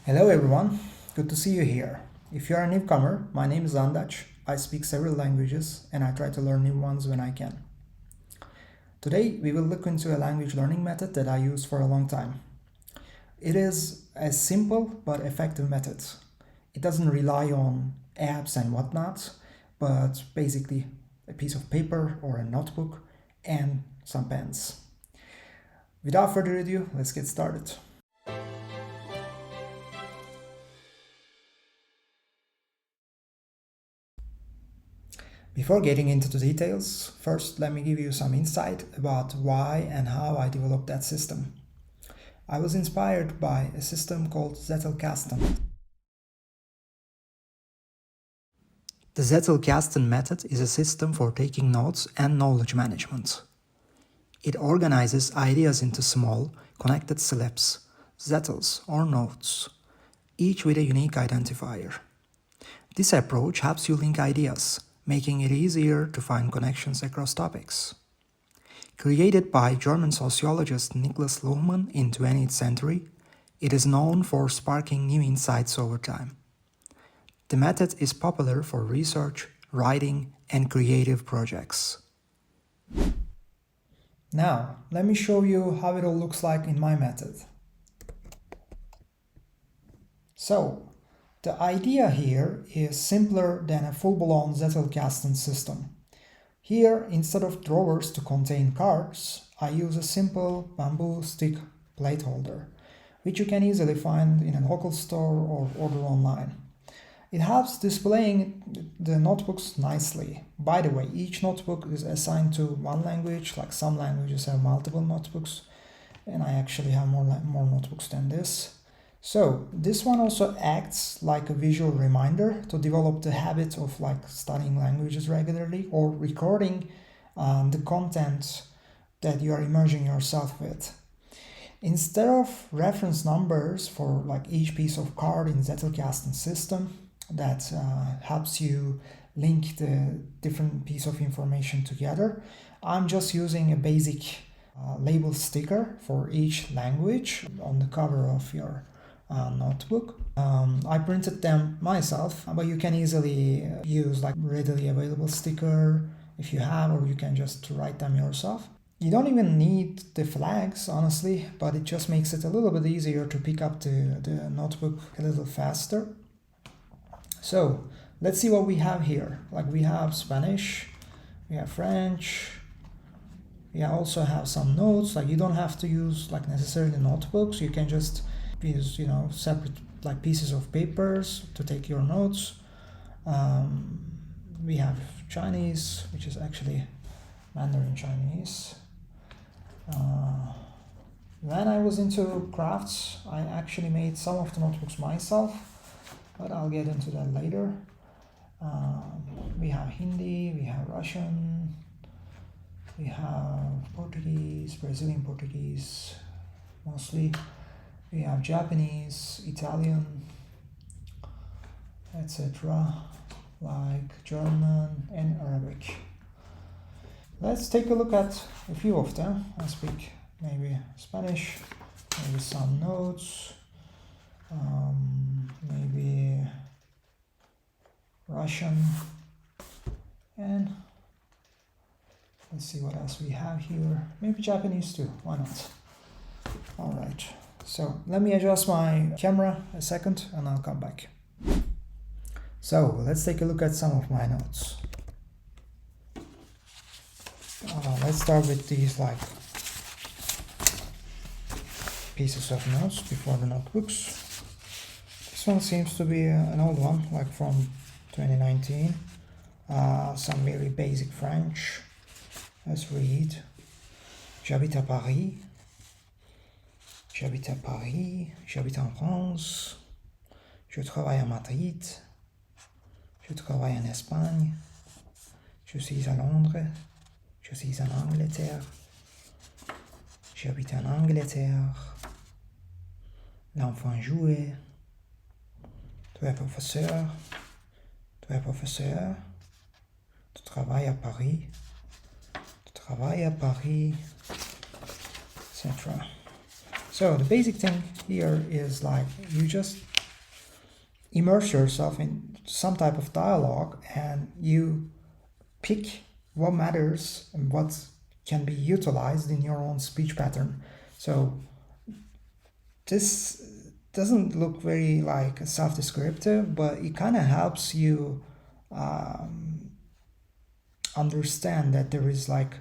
Hello everyone, good to see you here. If you are a newcomer, my name is Andach. I speak several languages and I try to learn new ones when I can. Today we will look into a language learning method that I used for a long time. It is a simple but effective method. It doesn't rely on apps and whatnot, but basically a piece of paper or a notebook and some pens. Without further ado, let's get started. Before getting into the details, first let me give you some insight about why and how I developed that system. I was inspired by a system called Zettelkasten. The Zettelkasten method is a system for taking notes and knowledge management. It organizes ideas into small, connected slips, zettels or notes, each with a unique identifier. This approach helps you link ideas, making it easier to find connections across topics. Created by German sociologist Niklas Luhmann in 20th century, it is known for sparking new insights over time. The method is popular for research, writing, and creative projects. Now, let me show you how it all looks like in my method. So, the idea here is simpler than a full-blown Zettelkasten system. Here, instead of drawers to contain cards, I use a simple bamboo stick plate holder, which you can easily find in a local store or order online. It helps displaying the notebooks nicely. By the way, each notebook is assigned to one language, like some languages have multiple notebooks, and I actually have more notebooks than this. So this one also acts like a visual reminder to develop the habit of studying languages regularly or recording the content that you are immersing yourself with. Instead of reference numbers for each piece of card in Zettelkasten system that helps you link the different piece of information together, I'm just using a basic label sticker for each language on the cover of your notebook. I printed them myself, but you can easily use readily available sticker if you have, or you can just write them yourself. You don't even need the flags, honestly, but it just makes it a little bit easier to pick up the notebook a little faster. So let's see what we have here. We have Spanish, we have French, we also have some notes. You don't have to use necessarily notebooks. You can just use separate pieces of papers to take your notes. We have Chinese, which is actually Mandarin Chinese. When I was into crafts, I actually made some of the notebooks myself, but I'll get into that later. We have Hindi, we have Russian, we have Portuguese, Brazilian Portuguese mostly. We have Japanese, Italian, etc., like German and Arabic. Let's take a look at a few of them. I speak maybe Spanish, maybe some notes, maybe Russian, and let's see what else we have here. Maybe Japanese too, why not? All right. So let me adjust my camera a second and I'll come back. So let's take a look at some of my notes. Let's start with these pieces of notes before the notebooks. This one seems to be an old one, from 2019. Some very basic French. Let's read. J'habite à Paris. J'habite à Paris, j'habite en France, je travaille à Madrid, je travaille en Espagne, je suis à Londres, je suis en Angleterre, j'habite en Angleterre, l'enfant jouait, tu es professeur, tu travailles à Paris, etc. So the basic thing here is you just immerse yourself in some type of dialogue and you pick what matters and what can be utilized in your own speech pattern. So this doesn't look very like self-descriptive, but it kind of helps you understand that there is like,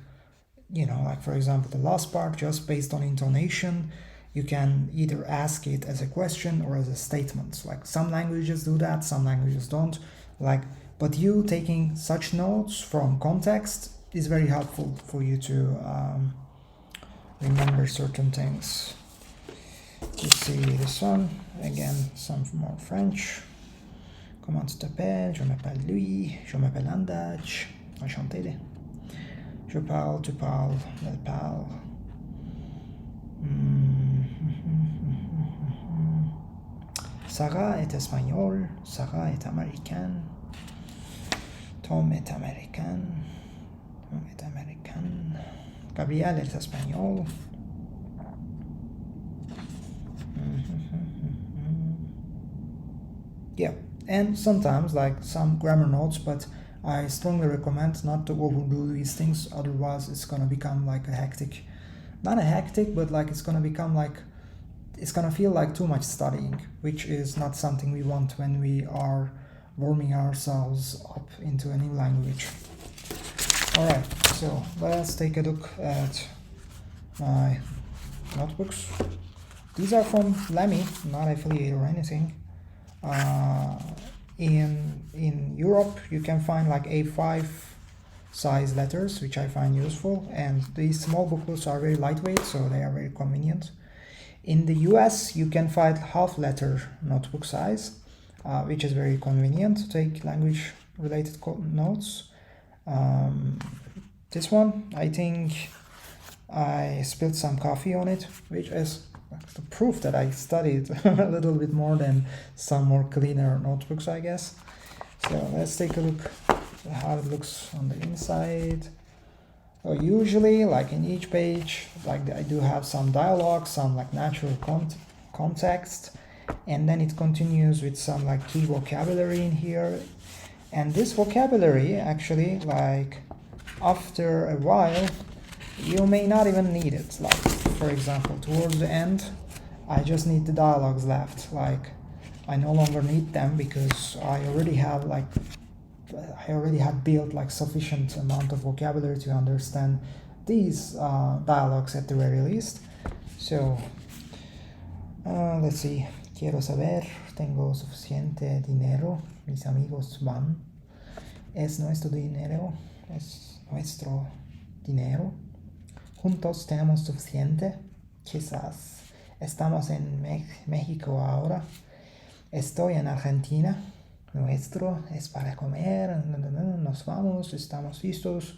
like for example, the last part, just based on intonation, you can either ask it as a question or as a statement. Like some languages do that, some languages don't. But you taking such notes from context is very helpful for you to remember certain things. Let's see this one again, some more French. Comment tu t'appelles? Je m'appelle lui. Je m'appelle Andach. Enchanté. Je parle, tu parles, elle parle. Sarah est espagnole. Sarah est américaine. Tom est américain. Tom est américain. Gabriel est espagnol. Yeah, and sometimes like some grammar notes, but I strongly recommend not to overdo these things, otherwise it's gonna become like not a hectic, but like it's gonna feel like too much studying, which is not something we want when we are warming ourselves up into a new language. Alright, so let's take a look at my notebooks. These are from Lemmy, not affiliate or anything. In Europe you can find like A5 size letters, which I find useful, and these small booklets are very lightweight, so they are very convenient. In the US you can find half letter notebook size, which is very convenient to take language related notes. This one, I think I spilled some coffee on it, which is the proof that I studied a little bit more than some more cleaner notebooks, I guess. So let's take a look at how it looks on the inside. So usually, like in each page, like I do have some dialogue, some like natural context, and then it continues with some like key vocabulary in here. And this vocabulary actually, like after a while, you may not even need it. Like for example, towards the end, I just need the dialogues left. Like I no longer need them because I already have built like sufficient amount of vocabulary to understand these dialogues at the very least. So let's see. Quiero saber, tengo suficiente dinero, mis amigos van. Es nuestro dinero, juntos tenemos suficiente, quizás. Estamos en México ahora. Estoy en Argentina. Nuestro es para comer. Nos vamos. Estamos listos.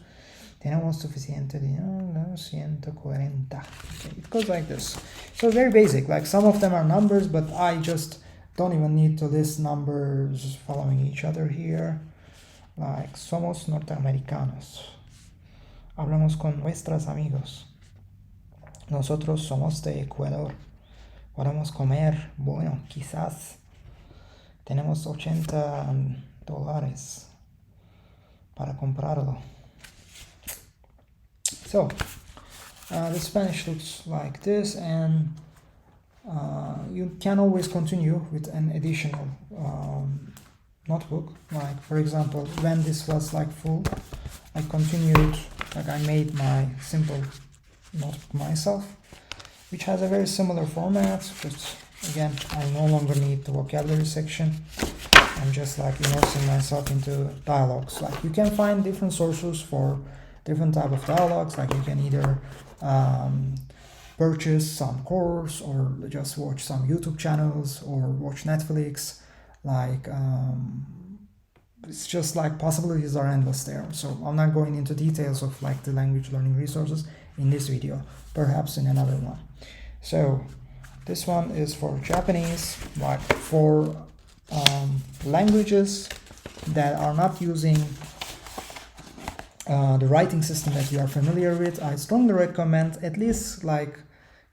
Tenemos suficiente dinero. 140. Okay, it goes like this. So very basic. Like some of them are numbers, but I just don't even need to list numbers following each other here. Like somos norteamericanos. Hablamos con nuestros amigos. Nosotros somos de Ecuador. Podemos comer. Bueno, quizás. Tenemos $80 para comprarlo. So, the Spanish looks like this, and you can always continue with an additional notebook. Like for example, when this was like full, I continued, like I made my simple notebook myself, which has a very similar format, but again, I no longer need the vocabulary section. I'm just like immersing myself into dialogues. Like you can find different sources for different type of dialogues. Like you can either purchase some course or just watch some YouTube channels or watch Netflix. Like it's just like possibilities are endless there. So I'm not going into details of like the language learning resources in this video, perhaps in another one. So this one is for Japanese, like for languages that are not using the writing system that you are familiar with. I strongly recommend at least like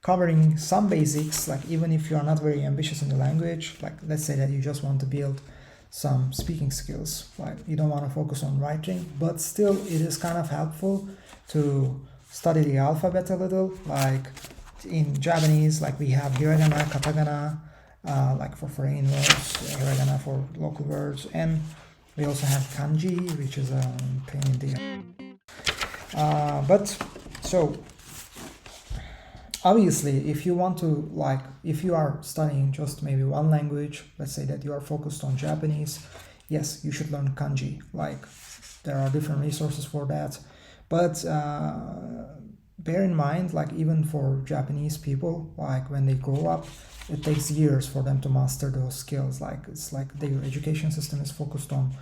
covering some basics, like even if you are not very ambitious in the language, like let's say that you just want to build some speaking skills, like you don't want to focus on writing, but still it is kind of helpful to study the alphabet a little. Like in Japanese, like we have hiragana, katakana, like for foreign words, hiragana for local words, and we also have kanji, which is a pain in the but so obviously, if you want to, like, if you are studying just maybe one language, let's say that you are focused on Japanese, yes, you should learn kanji. Like, there are different resources for that. But bear in mind, like, even for Japanese people, like, when they grow up, it takes years for them to master those skills. Like, it's like their education system is focused on,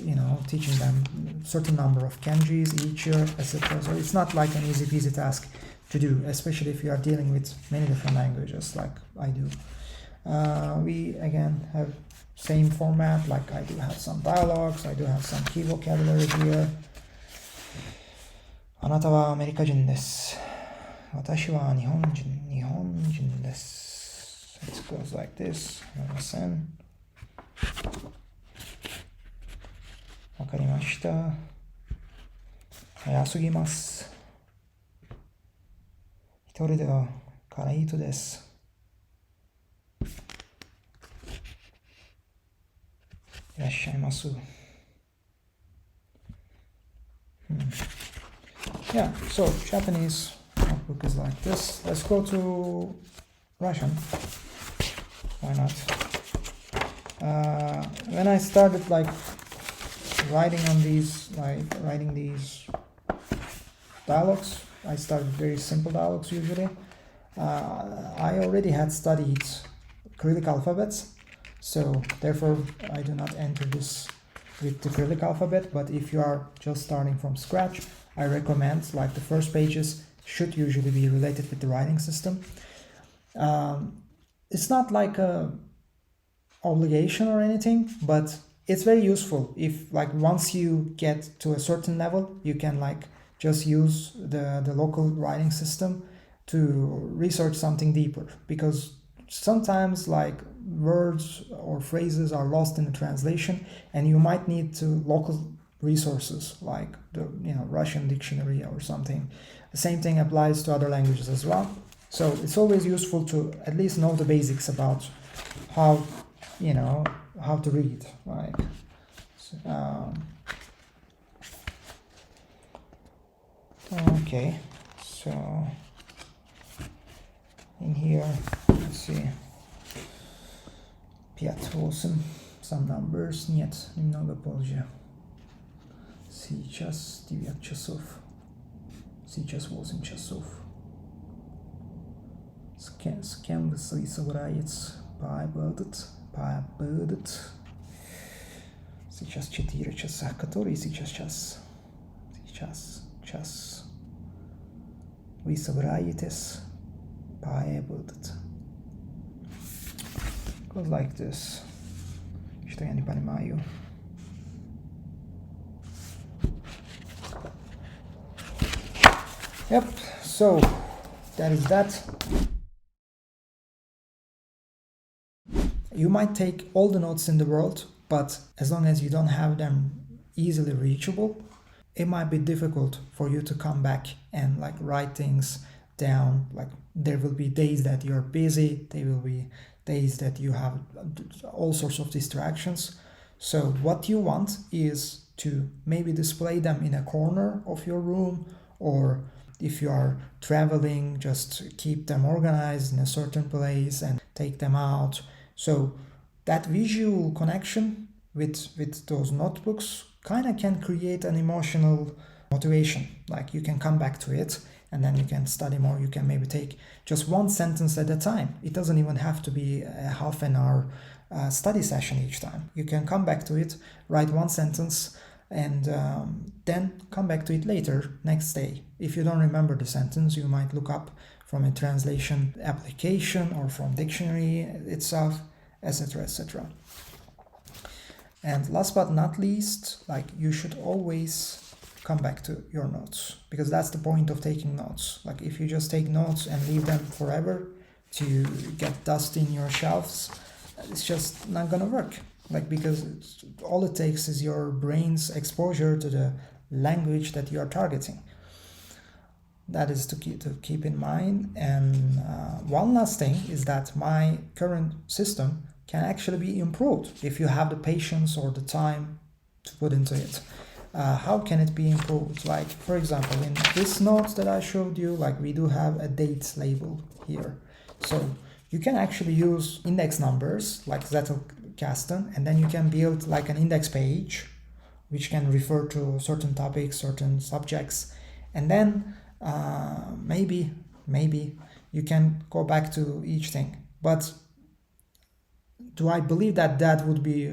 you know, teaching them a certain number of kanjis each year, etc. So it's not like an easy peasy task to do, especially if you are dealing with many different languages like I do. We again have same format, like I do have some dialogues, I do have some key vocabulary here. あなたはアメリカ人です。私は日本人です。It goes like this. わかりました。早すぎます。一人ではからいいとです。いらっしゃいます。Yeah, so Japanese notebook is like this. Let's go to Russian. Why not? When I started like writing these dialogues, I started very simple dialogues usually. I already had studied Cyrillic alphabets, so therefore I do not enter this with the Cyrillic alphabet. But if you are just starting from scratch, I recommend, like, the first pages should usually be related with the writing system. It's not like a obligation or anything, but it's very useful if, like, once you get to a certain level, you can, like, just use the local writing system to research something deeper, because sometimes, like, words or phrases are lost in the translation and you might need to local resources like the Russian dictionary or something. The same thing applies to other languages as well. So it's always useful to at least know the basics about how to read, like okay, so in here, let's see, 5, 8, some numbers, нет, немного позже. Сейчас 9 часов, сейчас 8 часов. С кем вы собираетесь пообедать? Сейчас 4 часа. Который сейчас час? Сейчас час. Вы собираетесь пообедать? Goes like this. Что я не понимаю. Yep, so that is that. You might take all the notes in the world, but as long as you don't have them easily reachable, it might be difficult for you to come back and, like, write things down. Like, there will be days that you're busy, there will be days that you have all sorts of distractions. So what you want is to maybe display them in a corner of your room, or if you are traveling, just keep them organized in a certain place and take them out. So that visual connection with those notebooks kind of can create an emotional motivation. Like, you can come back to it and then you can study more. You can maybe take just one sentence at a time. It doesn't even have to be a half an hour study session each time. You can come back to it, write one sentence, and then come back to it later, next day. If you don't remember the sentence, you might look up from a translation application or from dictionary itself, etc., etc. And last but not least, like, you should always come back to your notes, because that's the point of taking notes. Like if you just take notes and leave them forever to get dust in your shelves, it's just not gonna work. Like, because all it takes is your brain's exposure to the language that you are targeting. That is to keep in mind. And one last thing is that my current system can actually be improved if you have the patience or the time to put into it. How can it be improved? Like, for example, in this note that I showed you, like we do have a date label here. So you can actually use index numbers like Zettelkasten, and then you can build like an index page which can refer to certain topics, certain subjects, and then maybe you can go back to each thing. But do I believe that that would be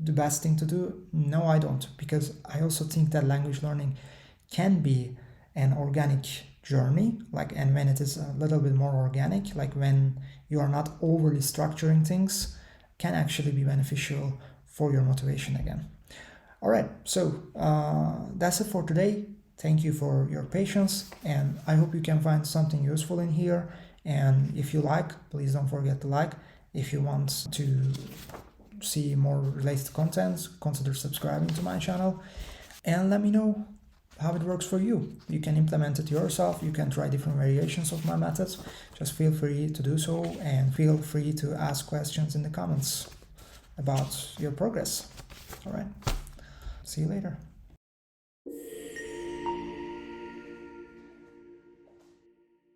the best thing to do? No, I don't, because I also think that language learning can be an organic journey, like, and when it is a little bit more organic, like when you are not overly structuring things, can actually be beneficial for your motivation again. All right, so that's it for today. Thank you for your patience, and I hope you can find something useful in here. And if you like, please don't forget to like. If you want to see more related content, consider subscribing to my channel, and let me know how it works for you. You can implement it yourself. You can try different variations of my methods. Just feel free to do so, and feel free to ask questions in the comments about your progress. All right, see you later.